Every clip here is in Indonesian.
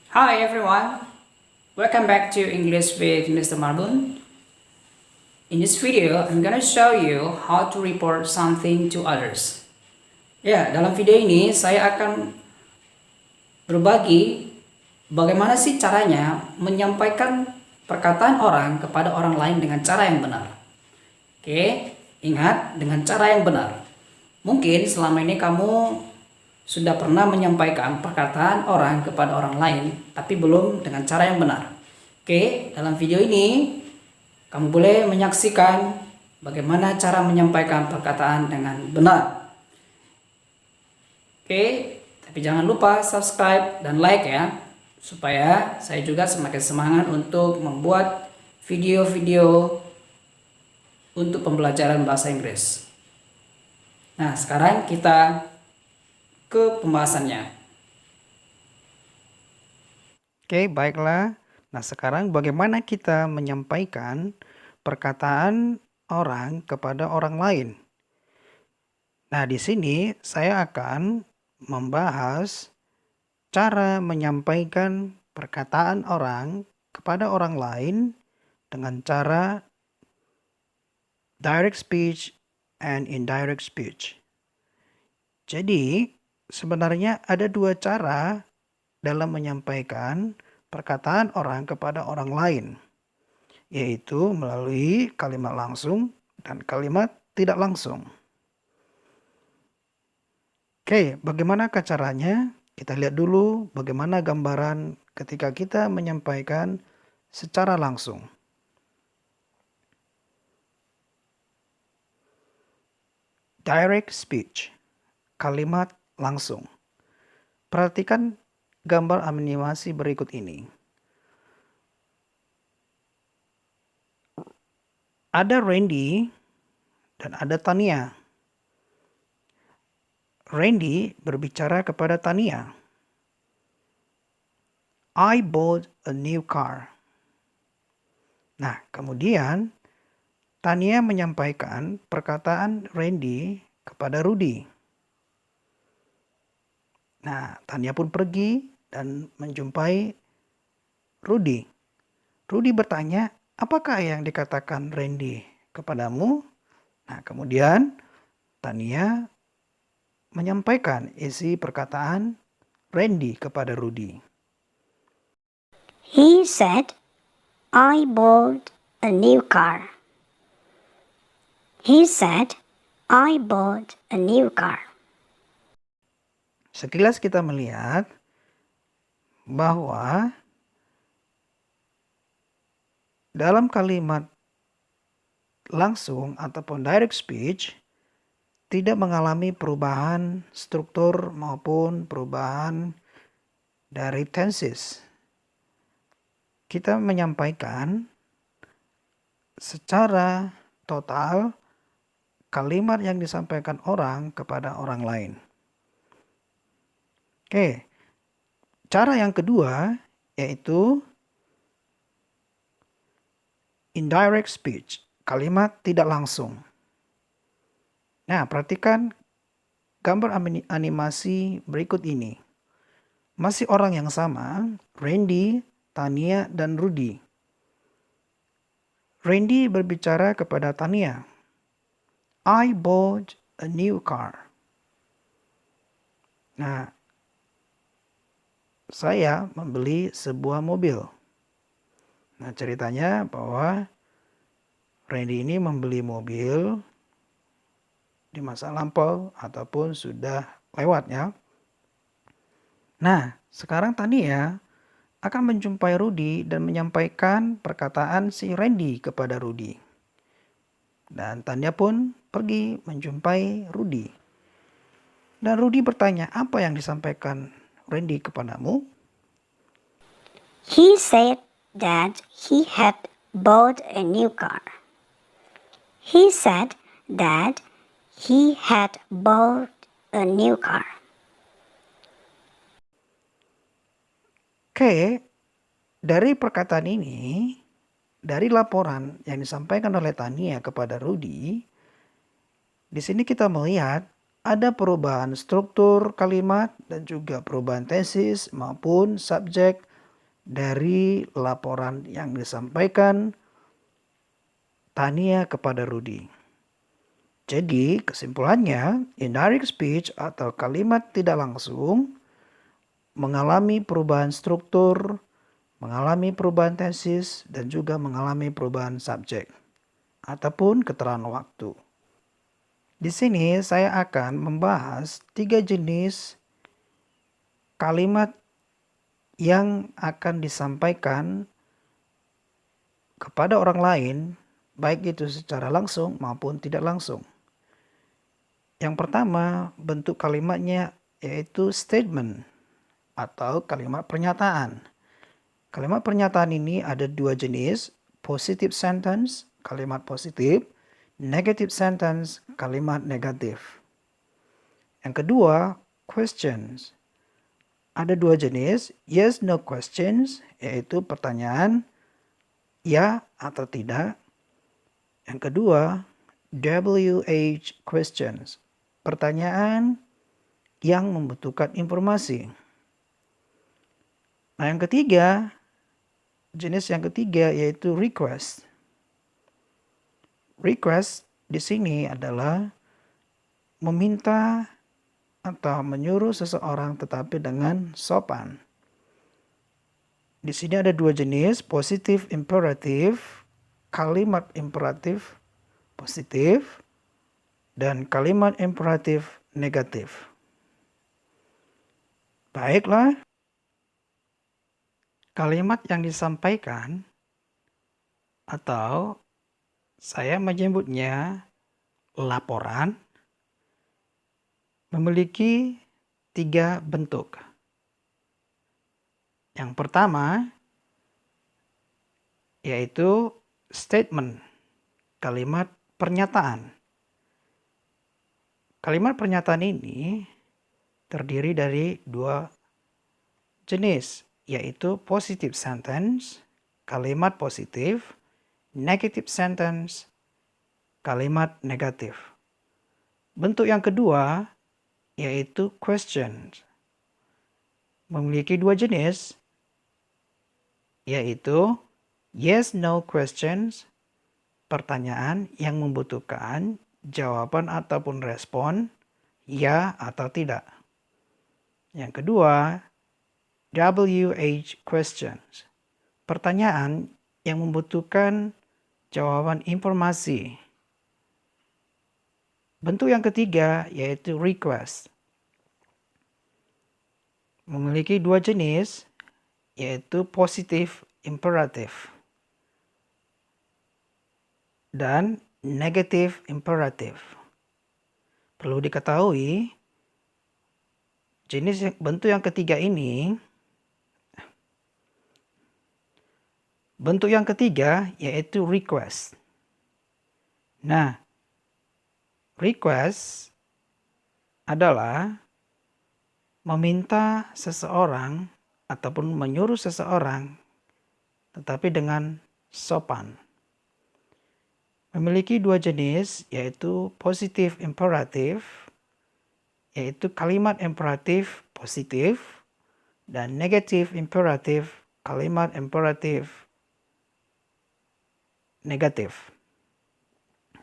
Hi everyone, welcome back to English with Mr. Marbun. In this video, I'm gonna show you how to report something to others. Ya, dalam video ini saya akan berbagi bagaimana sih caranya menyampaikan perkataan orang kepada orang lain dengan cara yang benar. Oke, ingat dengan cara yang benar. Mungkin selama ini kamu sudah pernah menyampaikan perkataan orang kepada orang lain, tapi belum dengan cara yang benar. Oke, dalam video ini kamu boleh menyaksikan bagaimana cara menyampaikan perkataan dengan benar. Oke, tapi jangan lupa subscribe dan like ya, supaya saya juga semakin semangat untuk membuat video-video untuk pembelajaran bahasa Inggris. Nah, sekarang kita ke pembahasannya. Oke, baiklah. Nah, sekarang bagaimana kita menyampaikan perkataan orang kepada orang lain? Nah, di sini saya akan membahas cara menyampaikan perkataan orang kepada orang lain dengan cara direct speech and indirect speech. Jadi, sebenarnya ada dua cara dalam menyampaikan perkataan orang kepada orang lain, yaitu melalui kalimat langsung dan kalimat tidak langsung. Oke, bagaimana caranya? Kita lihat dulu bagaimana gambaran ketika kita menyampaikan secara langsung. Direct speech, kalimat langsung. Perhatikan gambar animasi berikut ini. Ada Randy dan ada Tania. Randy berbicara kepada Tania. I bought a new car. Nah, kemudian Tania menyampaikan perkataan Randy kepada Rudy. Nah, Tania pun pergi dan menjumpai Rudy. Rudy bertanya, apakah yang dikatakan Randy kepadamu? Nah, kemudian Tania menyampaikan isi perkataan Randy kepada Rudy. He said, I bought a new car. He said, I bought a new car. Sekilas kita melihat bahwa dalam kalimat langsung ataupun direct speech tidak mengalami perubahan struktur maupun perubahan dari tenses. Kita menyampaikan secara total kalimat yang disampaikan orang kepada orang lain. Oke, cara yang kedua yaitu indirect speech, kalimat tidak langsung. Nah, perhatikan gambar animasi berikut ini. Masih orang yang sama, Randy, Tania, dan Rudy. Randy berbicara kepada Tania. I bought a new car. Nah, saya membeli sebuah mobil. Nah, ceritanya bahwa Randy ini membeli mobil di masa lampau ataupun sudah lewat ya. Nah, sekarang Tania akan menjumpai Rudy dan menyampaikan perkataan si Randy kepada Rudy. Dan Tania pun pergi menjumpai Rudy. Dan Rudy bertanya, apa yang disampaikan Randy kepadamu? He said that he had bought a new car. He said that he had bought a new car. Oke, dari perkataan ini, dari laporan yang disampaikan oleh Tania kepada Rudy, di sini kita melihat ada perubahan struktur kalimat dan juga perubahan tesis maupun subjek dari laporan yang disampaikan Tania kepada Rudy. Jadi kesimpulannya, indirect speech atau kalimat tidak langsung mengalami perubahan struktur, mengalami perubahan tenses, dan juga mengalami perubahan subjek ataupun keterangan waktu. Di sini saya akan membahas 3 jenis kalimat yang akan disampaikan kepada orang lain, baik itu secara langsung maupun tidak langsung. Yang pertama, bentuk kalimatnya yaitu statement atau kalimat pernyataan. Kalimat pernyataan ini ada 2 jenis, positive sentence, kalimat positif, negative sentence, kalimat negatif. Yang kedua, questions. Ada 2 jenis, yes, no questions, yaitu pertanyaan ya atau tidak. Yang kedua, WH questions, pertanyaan yang membutuhkan informasi. Nah, yang ketiga, jenis yang ketiga yaitu request. Request di sini adalah meminta atau menyuruh seseorang tetapi dengan sopan. Di sini ada 2 jenis, positif imperatif, kalimat imperatif positif, dan kalimat imperatif negatif. Baiklah, kalimat yang disampaikan atau saya menyebutnya laporan memiliki 3 bentuk. Yang pertama yaitu statement, kalimat pernyataan. Kalimat pernyataan ini terdiri dari 2 jenis, yaitu positive sentence, kalimat positif, negative sentence, kalimat negatif. Bentuk yang kedua yaitu questions. Memiliki 2 jenis, yaitu yes, no questions, pertanyaan yang membutuhkan jawaban ataupun respon ya atau tidak. Yang kedua, WH questions, pertanyaan yang membutuhkan jawaban informasi. Bentuk yang ketiga yaitu request. Memiliki 2 jenis, yaitu positif imperatif dan negatif imperatif. Perlu diketahui, bentuk yang ketiga yaitu request. Nah, request adalah meminta seseorang ataupun menyuruh seseorang tetapi dengan sopan. Memiliki 2 jenis, yaitu positif imperatif, yaitu kalimat imperatif positif, dan negatif imperatif, kalimat imperatif negatif.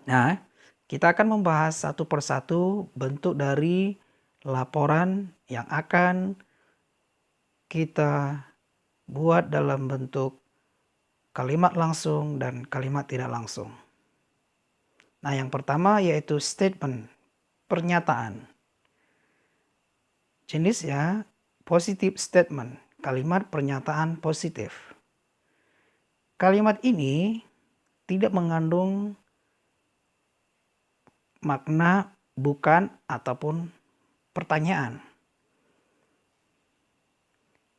Nah, kita akan membahas satu persatu bentuk dari laporan yang akan kita buat dalam bentuk kalimat langsung dan kalimat tidak langsung. Nah, yang pertama yaitu statement, pernyataan. Jenisnya positive statement, kalimat pernyataan positif. Kalimat ini tidak mengandung makna bukan ataupun pertanyaan.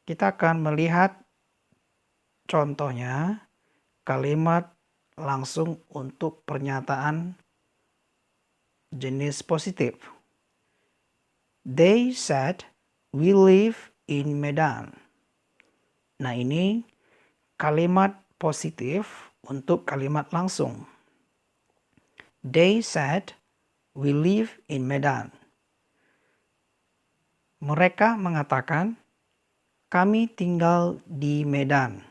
Kita akan melihat contohnya kalimat langsung untuk pernyataan jenis positif. They said we live in Medan. Nah, ini kalimat positif untuk kalimat langsung. They said we live in Medan. Mereka mengatakan Kami tinggal di Medan.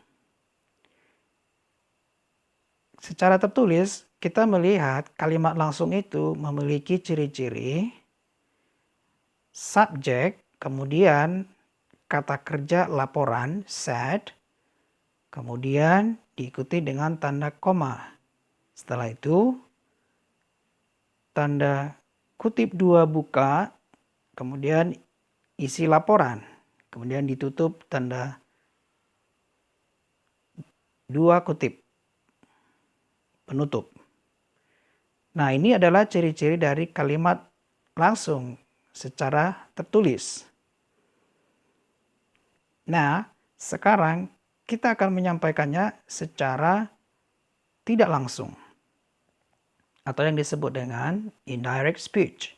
Secara tertulis, kita melihat kalimat langsung itu memiliki ciri-ciri subjek, kemudian kata kerja laporan, said, kemudian diikuti dengan tanda koma. Setelah itu, tanda kutip 2 buka, kemudian isi laporan, kemudian ditutup tanda 2 kutip penutup. Nah, ini adalah ciri-ciri dari kalimat langsung secara tertulis. Nah, sekarang kita akan menyampaikannya secara tidak langsung, atau yang disebut dengan indirect speech.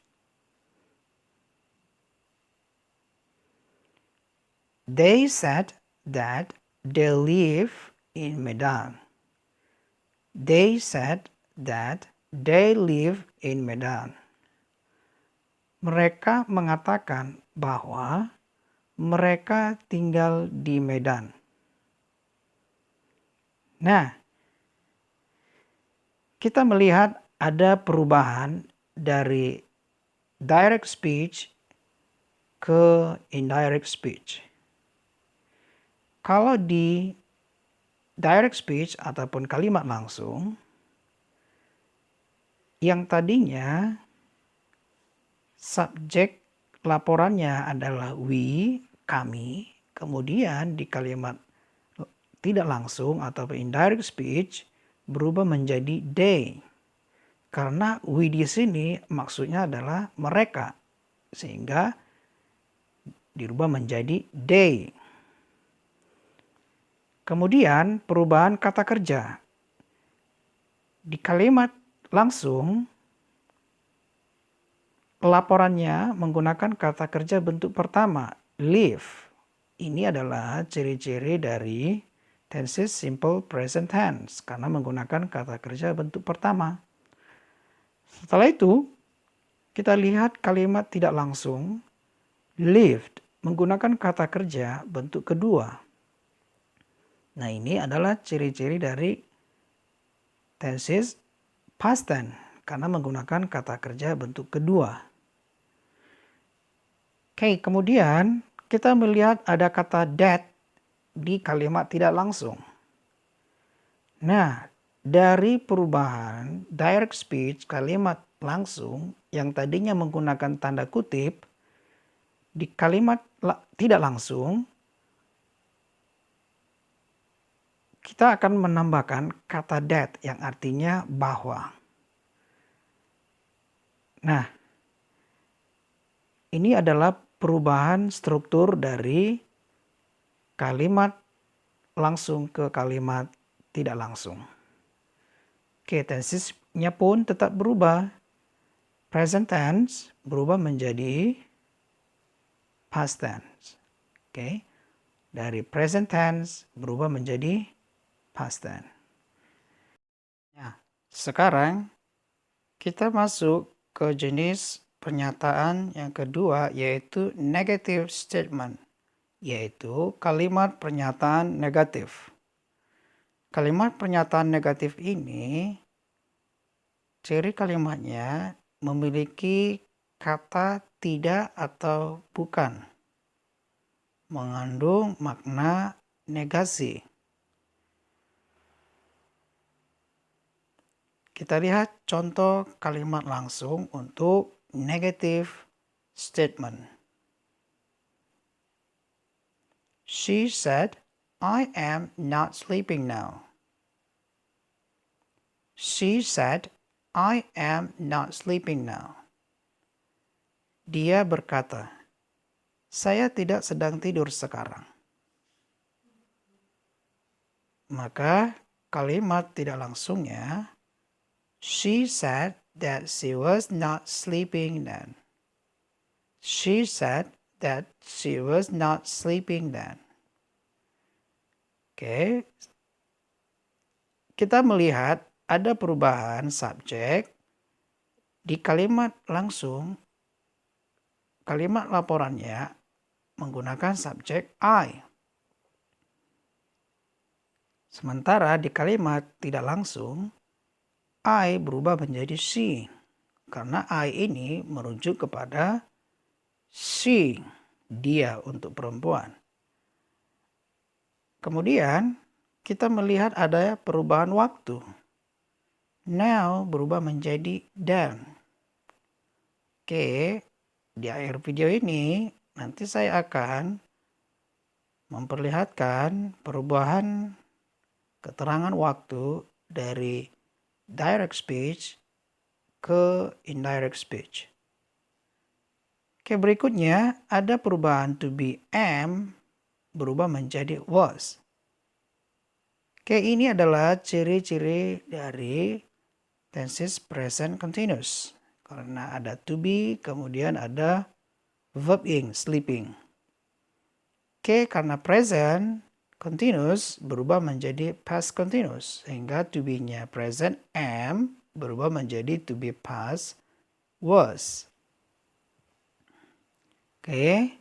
They said that they live in Medan. They said that they live in Medan. Mereka mengatakan bahwa mereka tinggal di Medan. Nah, kita melihat ada perubahan dari direct speech ke indirect speech. Kalau di direct speech ataupun kalimat langsung, yang tadinya subjek laporannya adalah we, kami, kemudian di kalimat tidak langsung atau indirect speech berubah menjadi they. Karena we di sini maksudnya adalah mereka, sehingga dirubah menjadi they. Kemudian perubahan kata kerja. Di kalimat langsung, laporannya menggunakan kata kerja bentuk pertama, live. Ini adalah ciri-ciri dari tenses simple present tense, karena menggunakan kata kerja bentuk pertama. Setelah itu, kita lihat kalimat tidak langsung, lived, menggunakan kata kerja bentuk kedua. Nah, ini adalah ciri-ciri dari tenses past tense karena menggunakan kata kerja bentuk kedua. Oke, kemudian kita melihat ada kata that di kalimat tidak langsung. Nah, dari perubahan direct speech kalimat langsung yang tadinya menggunakan tanda kutip, di kalimat tidak langsung kita akan menambahkan kata that yang artinya bahwa. Nah, ini adalah perubahan struktur dari kalimat langsung ke kalimat tidak langsung. Oke, tensesnya pun tetap berubah. Present tense berubah menjadi past tense. Oke, dari present tense berubah menjadi past tense. Nah, sekarang kita masuk ke jenis pernyataan yang kedua, yaitu negative statement, yaitu kalimat pernyataan negatif. Kalimat pernyataan negatif ini, ciri kalimatnya memiliki kata tidak atau bukan, mengandung makna negasi. Kita lihat contoh kalimat langsung untuk negative statement. She said, I am not sleeping now. She said, I am not sleeping now. Dia berkata, saya tidak sedang tidur sekarang. Maka kalimat tidak langsungnya, she said that she was not sleeping then. She said that she was not sleeping then. Oke. Kita melihat ada perubahan subjek di kalimat langsung. Kalimat laporannya menggunakan subjek I. Sementara di kalimat tidak langsung, I berubah menjadi she. Karena I ini merujuk kepada she, dia untuk perempuan. Kemudian kita melihat ada perubahan waktu. Now berubah menjadi then. Oke, di akhir video ini nanti saya akan memperlihatkan perubahan keterangan waktu dari direct speech ke indirect speech. Oke, berikutnya ada perubahan to be am berubah menjadi was. Oke, ini adalah ciri-ciri dari tenses present continuous. Karena ada to be, kemudian ada verb ing, sleeping. Oke, karena present continuous berubah menjadi past continuous. Sehingga to be-nya present am berubah menjadi to be past was. Oke,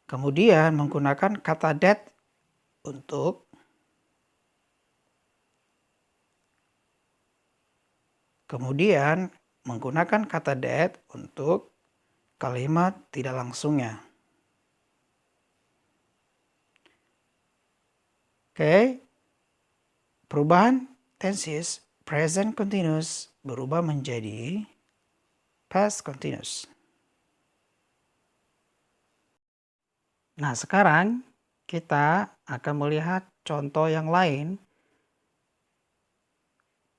kemudian menggunakan kata that untuk kalimat tidak langsungnya. Oke, perubahan tenses present continuous berubah menjadi past continuous. Nah, sekarang kita akan melihat contoh yang lain,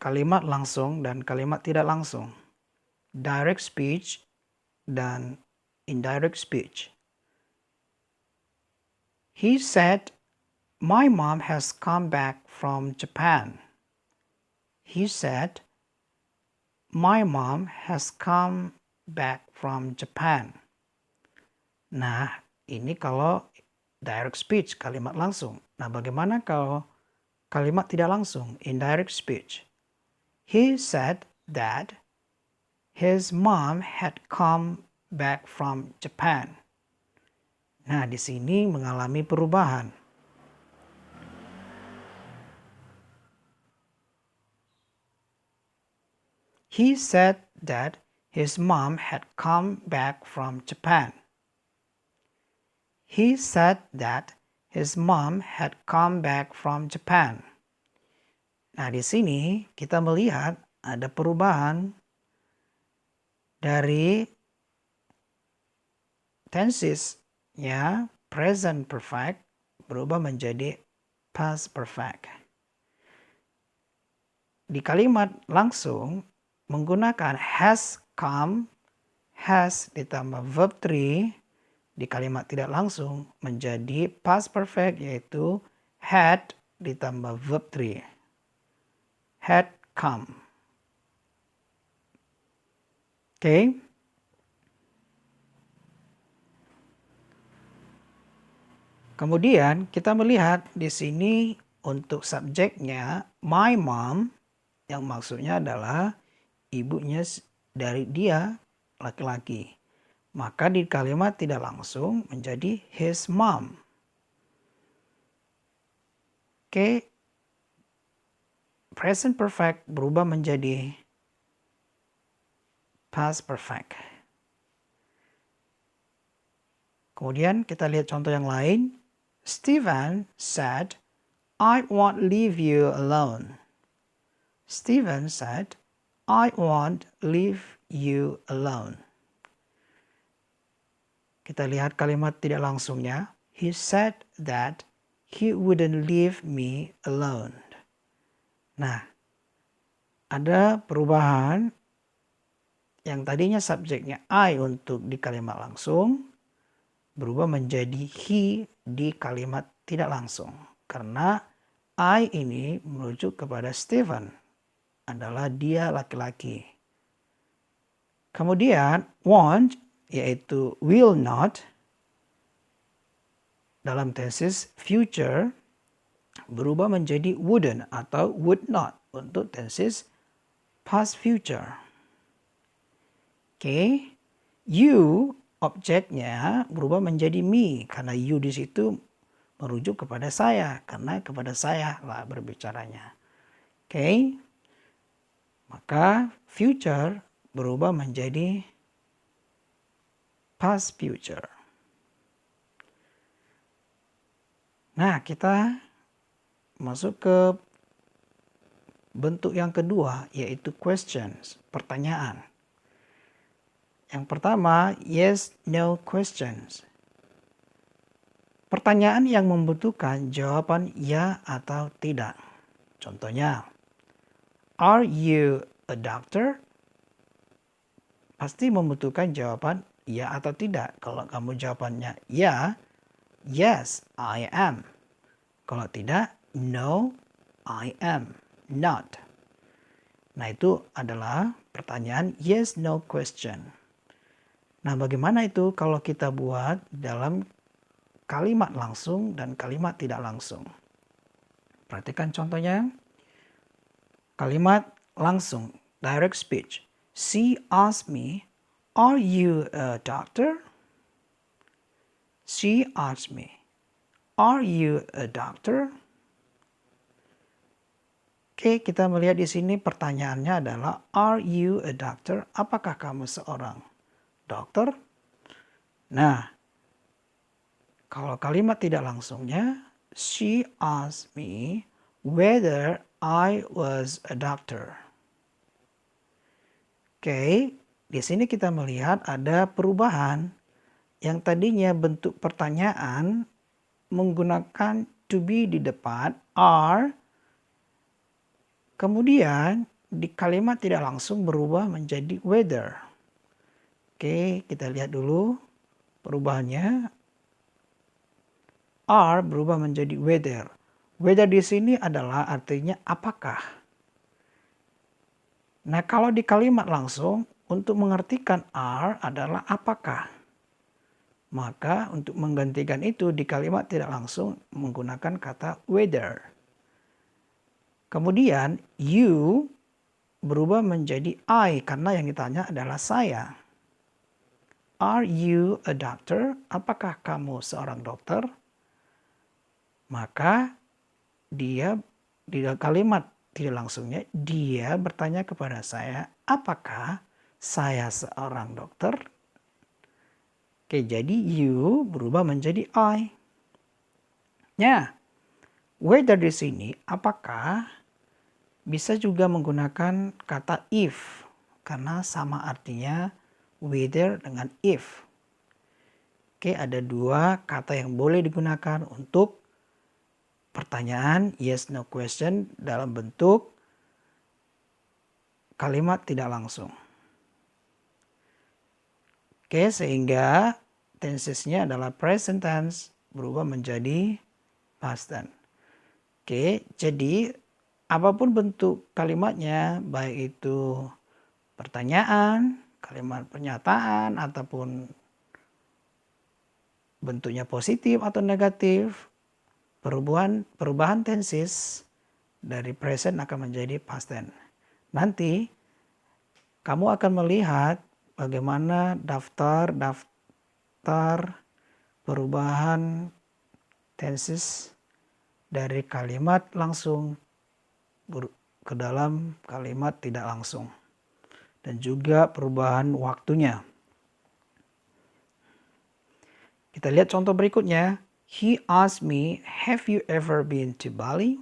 kalimat langsung dan kalimat tidak langsung, direct speech dan indirect speech. He said, "My mom has come back from Japan." He said, "My mom has come back from Japan." Nah, ini kalau direct speech, kalimat langsung. Nah, bagaimana kalau kalimat tidak langsung, indirect speech? He said that his mom had come back from Japan. Nah, di sini mengalami perubahan. He said that his mom had come back from Japan. He said that his mom had come back from Japan. Nah, di sini kita melihat ada perubahan dari tenses-nya present perfect berubah menjadi past perfect. Di kalimat langsung menggunakan has come, has ditambah verb 3, di kalimat tidak langsung menjadi past perfect yaitu had ditambah verb 3. Had come. Oke. Kemudian kita melihat di sini untuk subjeknya my mom yang maksudnya adalah ibunya dari dia laki-laki. Maka di kalimat tidak langsung menjadi his mom. Oke. Present perfect berubah menjadi past perfect. Kemudian kita lihat contoh yang lain. Stephen said, "I won't leave you alone." Stephen said, "I won't leave you alone." Kita lihat kalimat tidak langsungnya. He said that he wouldn't leave me alone. Nah, ada perubahan yang tadinya subjeknya I untuk di kalimat langsung berubah menjadi he di kalimat tidak langsung. Karena I ini merujuk kepada Stephen, adalah dia laki-laki. Kemudian won't yaitu will not dalam tenses future berubah menjadi wouldn't atau would not untuk tenses past future. Oke, you objeknya berubah menjadi me karena you di situ merujuk kepada saya karena kepada saya lah berbicaranya. Oke. Maka future berubah menjadi past future. Nah, kita masuk ke bentuk yang kedua, yaitu questions, pertanyaan. Yang pertama, yes, no questions. Pertanyaan yang membutuhkan jawaban ya atau tidak. Contohnya, are you a doctor? Pasti membutuhkan jawaban ya atau tidak. Kalau kamu jawabannya ya, yes, I am. Kalau tidak, no, I am not. Nah, itu adalah pertanyaan yes, no question. Nah, bagaimana itu kalau kita buat dalam kalimat langsung dan kalimat tidak langsung? Perhatikan contohnya. Kalimat langsung, direct speech. She asked me, are you a doctor? She asked me, are you a doctor? Oke, kita melihat di sini pertanyaannya adalah are you a doctor? Apakah kamu seorang dokter? Nah, kalau kalimat tidak langsungnya, she asked me whether I was a doctor. Oke, di sini kita melihat ada perubahan yang tadinya bentuk pertanyaan menggunakan to be di depan are. Kemudian di kalimat tidak langsung berubah menjadi whether. Oke, kita lihat dulu perubahannya. Are berubah menjadi whether. Whether di sini adalah artinya apakah. Nah, kalau di kalimat langsung untuk mengartikan are adalah apakah. Maka untuk menggantikan itu di kalimat tidak langsung menggunakan kata whether. Kemudian you berubah menjadi I karena yang ditanya adalah saya. Are you a doctor? Apakah kamu seorang dokter? Maka dia di kalimat tidak langsungnya dia bertanya kepada saya, apakah saya seorang dokter? Oke, jadi you berubah menjadi I. Nah, whether di sini apakah bisa juga menggunakan kata if karena sama artinya whether dengan if. Oke, ada dua kata yang boleh digunakan untuk pertanyaan yes no question dalam bentuk kalimat tidak langsung. Oke, sehingga tensesnya adalah present tense berubah menjadi past tense. Oke, jadi apapun bentuk kalimatnya, baik itu pertanyaan, kalimat pernyataan, ataupun bentuknya positif atau negatif, perubahan tenses dari present akan menjadi past tense. Nanti kamu akan melihat bagaimana daftar perubahan tenses dari kalimat langsung ke dalam kalimat tidak langsung dan juga perubahan waktunya. Kita lihat contoh berikutnya. He asked me, have you ever been to Bali?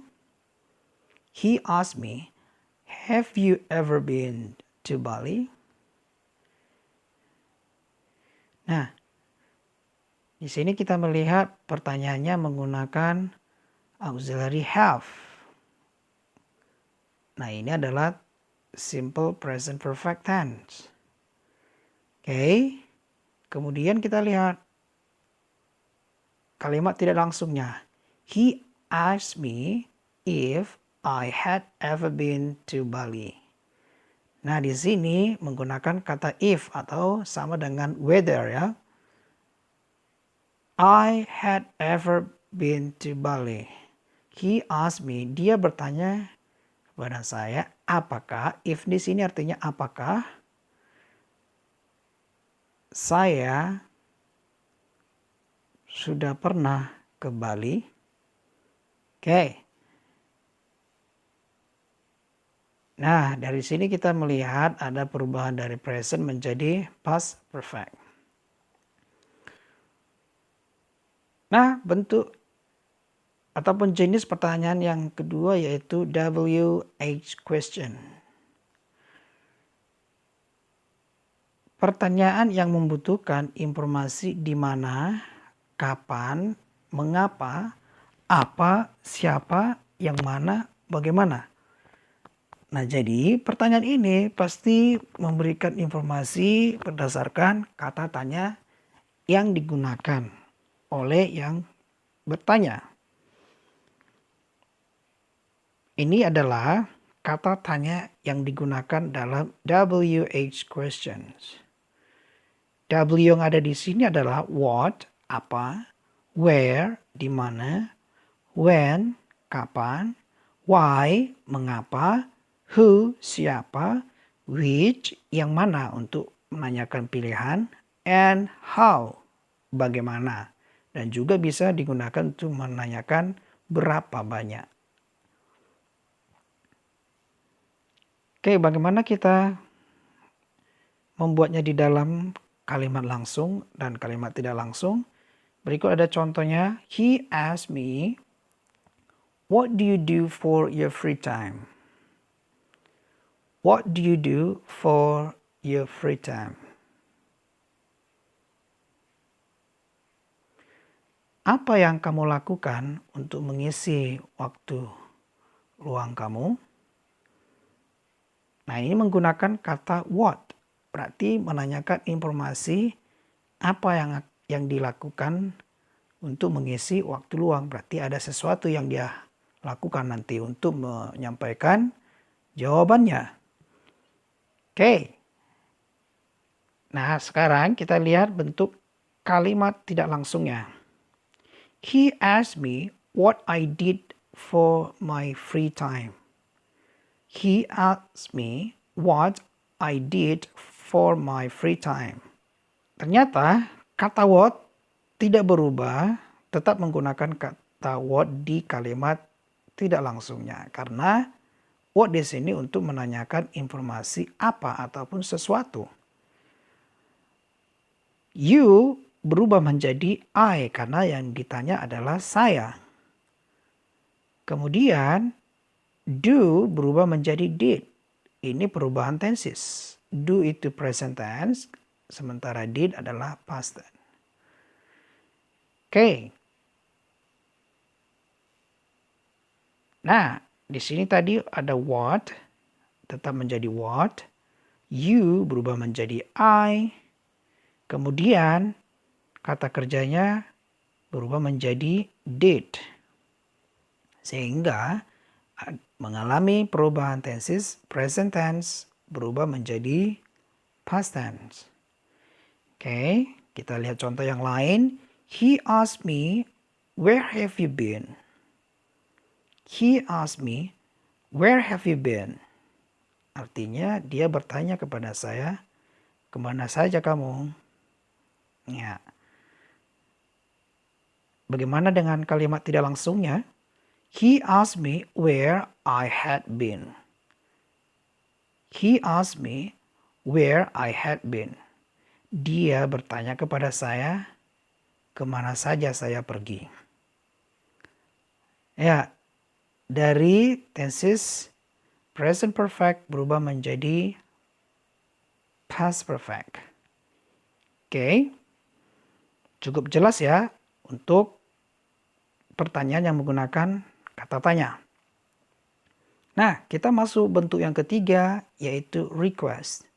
He asked me, have you ever been to Bali? Nah, di sini kita melihat pertanyaannya menggunakan auxiliary have. Nah, ini adalah simple present perfect tense. Oke. Kemudian kita lihat kalimat tidak langsungnya. He asked me if I had ever been to Bali. Nah, di sini menggunakan kata if atau sama dengan whether ya. I had ever been to Bali. He asked me, dia bertanya kepada saya, apakah, if di sini artinya apakah saya sudah pernah ke Bali. Oke. Nah, dari sini kita melihat ada perubahan dari present menjadi past perfect. Nah, bentuk ataupun jenis pertanyaan yang kedua yaitu WH question. Pertanyaan yang membutuhkan informasi di mana, kapan, mengapa, apa, siapa, yang mana, bagaimana. Nah, jadi pertanyaan ini pasti memberikan informasi berdasarkan kata tanya yang digunakan oleh yang bertanya. Ini adalah kata tanya yang digunakan dalam WH questions. W yang ada di sini adalah what, apa, where, di mana, when, kapan, why, mengapa, who, siapa, which, yang mana untuk menanyakan pilihan, and how, bagaimana. Dan juga bisa digunakan untuk menanyakan berapa banyak. Oke, bagaimana kita membuatnya di dalam kalimat langsung dan kalimat tidak langsung? Berikut ada contohnya. He asked me, what do you do for your free time? What do you do for your free time? Apa yang kamu lakukan untuk mengisi waktu luang kamu? Nah, ini menggunakan kata what. Berarti menanyakan informasi apa yang dilakukan untuk mengisi waktu luang. Berarti ada sesuatu yang dia lakukan nanti untuk menyampaikan jawabannya. Oke. Nah, sekarang kita lihat bentuk kalimat tidak langsungnya. He asked me what I did for my free time. He asked me what I did for my free time. Ternyata kata what tidak berubah, tetap menggunakan kata what di kalimat tidak langsungnya. Karena what di sini untuk menanyakan informasi apa ataupun sesuatu. You berubah menjadi I karena yang ditanya adalah saya. Kemudian do berubah menjadi did. Ini perubahan tenses. Do itu present tense, sementara did adalah past tense. Oke. Nah, di sini tadi ada what, tetap menjadi what. You berubah menjadi I. Kemudian kata kerjanya berubah menjadi did. Sehingga mengalami perubahan tenses, present tense berubah menjadi past tense. Oke, kita lihat contoh yang lain. He asked me, where have you been? He asked me, where have you been? Artinya dia bertanya kepada saya, kemana saja kamu? Ya. Bagaimana dengan kalimat tidak langsungnya? He asked me where I had been. He asked me where I had been. Dia bertanya kepada saya, kemana saja saya pergi. Ya, dari tenses present perfect berubah menjadi past perfect. Oke. Cukup jelas ya untuk pertanyaan yang menggunakan kata tanya. Nah, kita masuk bentuk yang ketiga yaitu request.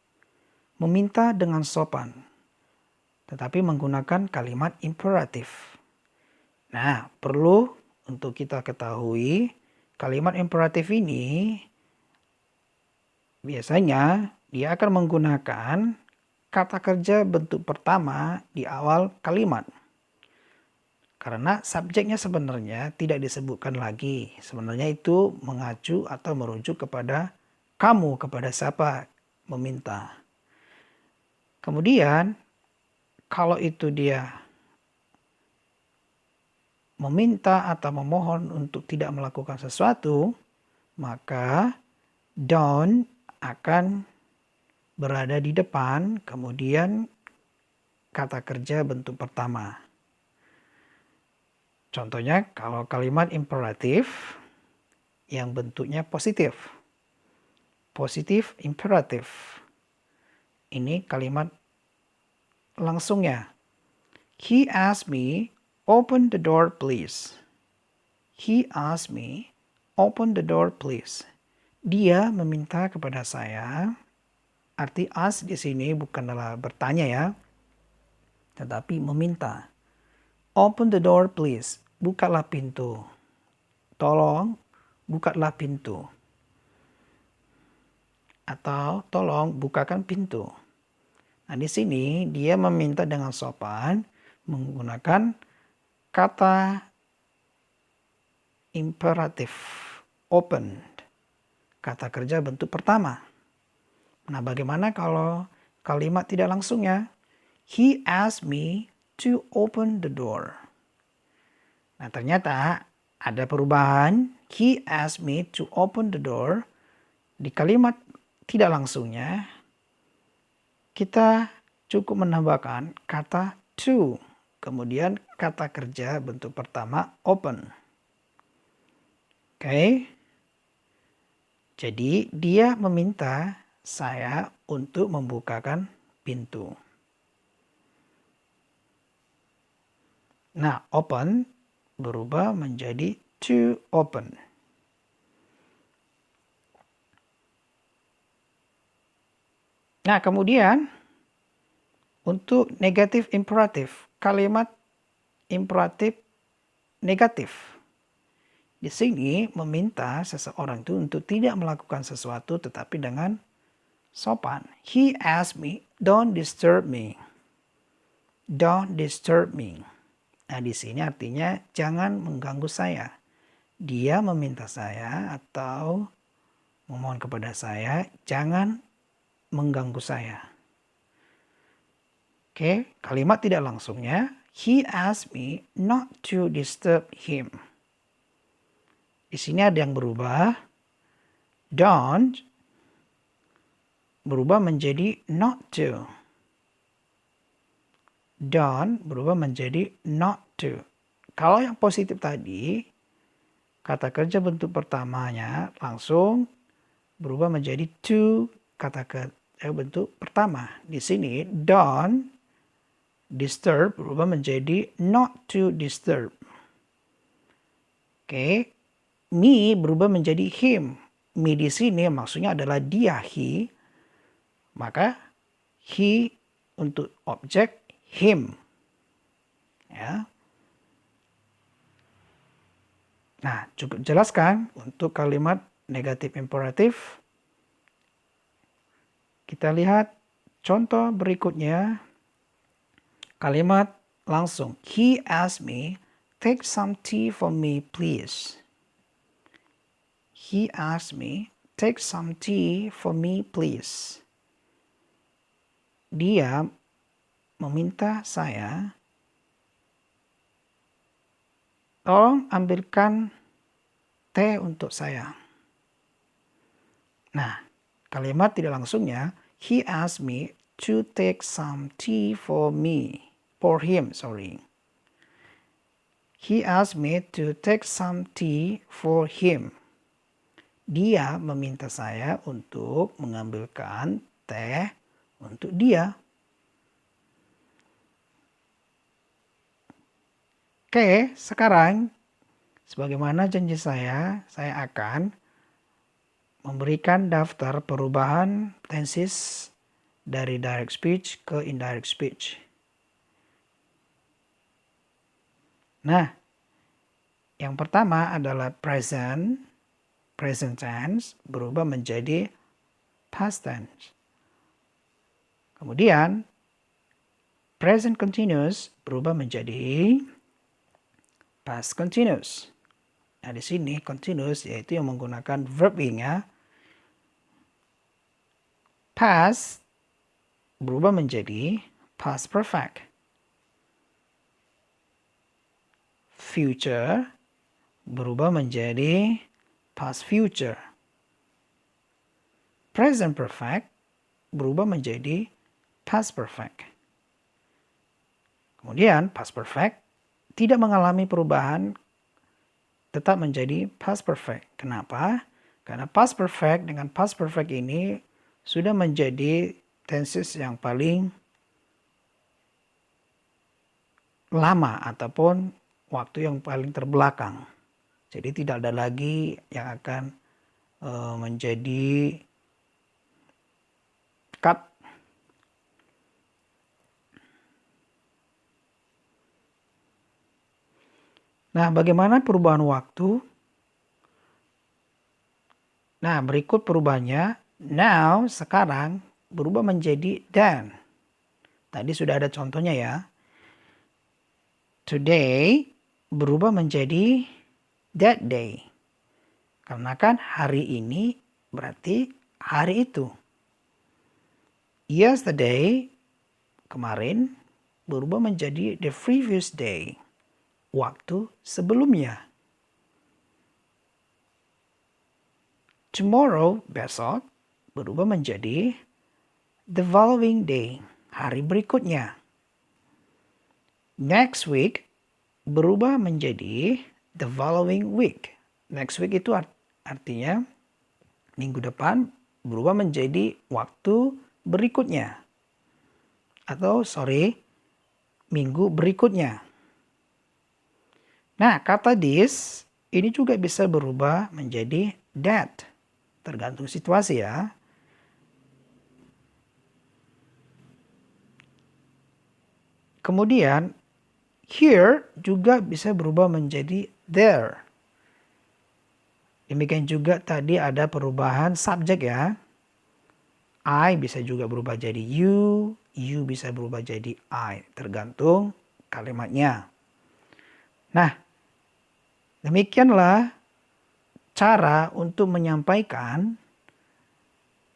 Meminta dengan sopan, tetapi menggunakan kalimat imperatif. Nah, perlu untuk kita ketahui kalimat imperatif ini biasanya dia akan menggunakan kata kerja bentuk pertama di awal kalimat. Karena subjeknya sebenarnya tidak disebutkan lagi. Sebenarnya itu mengacu atau merujuk kepada kamu, kepada siapa meminta. Kemudian kalau itu dia meminta atau memohon untuk tidak melakukan sesuatu, maka don't akan berada di depan, kemudian kata kerja bentuk pertama. Contohnya kalau kalimat imperatif yang bentuknya positif. Positif imperatif. Ini kalimat langsungnya. He asked me, open the door please. He asked me, open the door please. Dia meminta kepada saya. Arti ask di sini bukanlah bertanya ya, tetapi meminta. Open the door please. Bukalah pintu. Tolong bukalah pintu. Atau tolong bukakan pintu. Nah, di sini dia meminta dengan sopan menggunakan kata imperatif, open. Kata kerja bentuk pertama. Nah, bagaimana kalau kalimat tidak langsungnya? He asked me to open the door. Nah, ternyata ada perubahan. He asked me to open the door. Di kalimat tidak langsungnya, kita cukup menambahkan kata to. Kemudian kata kerja bentuk pertama open. Oke. Jadi dia meminta saya untuk membukakan pintu. Nah, open berubah menjadi to open. Nah, kemudian untuk negatif imperatif, kalimat imperatif negatif. Di sini meminta seseorang itu untuk tidak melakukan sesuatu tetapi dengan sopan. He asked me, don't disturb me. Don't disturb me. Nah, di sini artinya jangan mengganggu saya. Dia meminta saya atau memohon kepada saya, jangan mengganggu saya. Oke, kalimat tidak langsungnya. He asked me not to disturb him. Di sini ada yang berubah. Don't berubah menjadi not to. Don't berubah menjadi not to. Kalau yang positif tadi, kata kerja bentuk pertamanya langsung berubah menjadi to, kata kerja bentuk pertama. Di sini don't disturb berubah menjadi not to disturb. Oke. Me berubah menjadi him. Me di sini maksudnya adalah dia, he. Maka he untuk objek him. Ya. Nah, cukup jelaskan untuk kalimat negatif imperatif. Kita lihat contoh berikutnya. Kalimat langsung. He asked me, take some tea for me please. He asked me, take some tea for me please. Dia meminta saya, tolong ambilkan teh untuk saya. Nah, kalimat tidak langsungnya, he asked me to take some tea for me. For him, sorry. He asked me to take some tea for him. Dia meminta saya untuk mengambilkan teh untuk dia. Oke, sekarang sebagaimana janji saya akan memberikan daftar perubahan tenses dari direct speech ke indirect speech. Nah, yang pertama adalah present tense berubah menjadi past tense. Kemudian present continuous berubah menjadi past continuous. Nah, di sini continuous yaitu yang menggunakan verb ing ya. Past berubah menjadi past perfect. future berubah menjadi past future. Present perfect berubah menjadi past perfect. Kemudian past perfect tidak mengalami perubahan, tetap menjadi past perfect. Kenapa? Karena past perfect dengan past perfect ini sudah menjadi tenses yang paling lama ataupun waktu yang paling terbelakang. Jadi tidak ada lagi yang akan menjadi cut. Nah, bagaimana perubahan waktu? Nah, berikut perubahannya. Now, sekarang, berubah menjadi then. Tadi sudah ada contohnya ya. Today, berubah menjadi that day. Karena kan hari ini berarti hari itu. Yesterday, kemarin, berubah menjadi the previous day. Waktu sebelumnya. Tomorrow, besok, berubah menjadi the following day, hari berikutnya. Next week, berubah menjadi the following week. Next week itu artinya minggu depan berubah menjadi waktu berikutnya. Atau minggu berikutnya. Nah, kata this ini juga bisa berubah menjadi that. Tergantung situasi ya. Kemudian, here juga bisa berubah menjadi there. Demikian juga tadi ada perubahan subjek ya. I bisa juga berubah jadi you bisa berubah jadi I. Tergantung kalimatnya. Nah, demikianlah cara untuk menyampaikan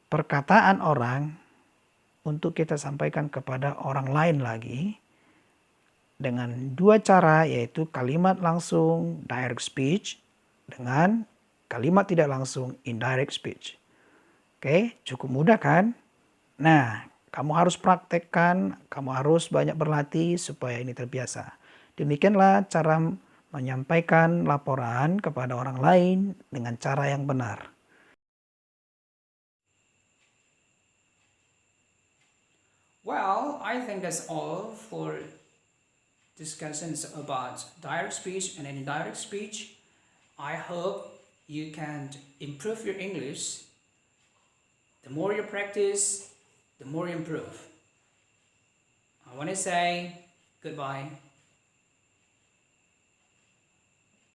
perkataan orang untuk kita sampaikan kepada orang lain lagi dengan dua cara, yaitu kalimat langsung direct speech dengan kalimat tidak langsung indirect speech. Oke, cukup mudah kan? Nah, kamu harus praktekkan, kamu harus banyak berlatih supaya ini terbiasa. Demikianlah cara menyampaikan laporan kepada orang lain dengan cara yang benar. Well, I think that's all for discussions about direct speech and indirect speech. I hope you can improve your English. The more you practice, the more you improve. I want to say goodbye.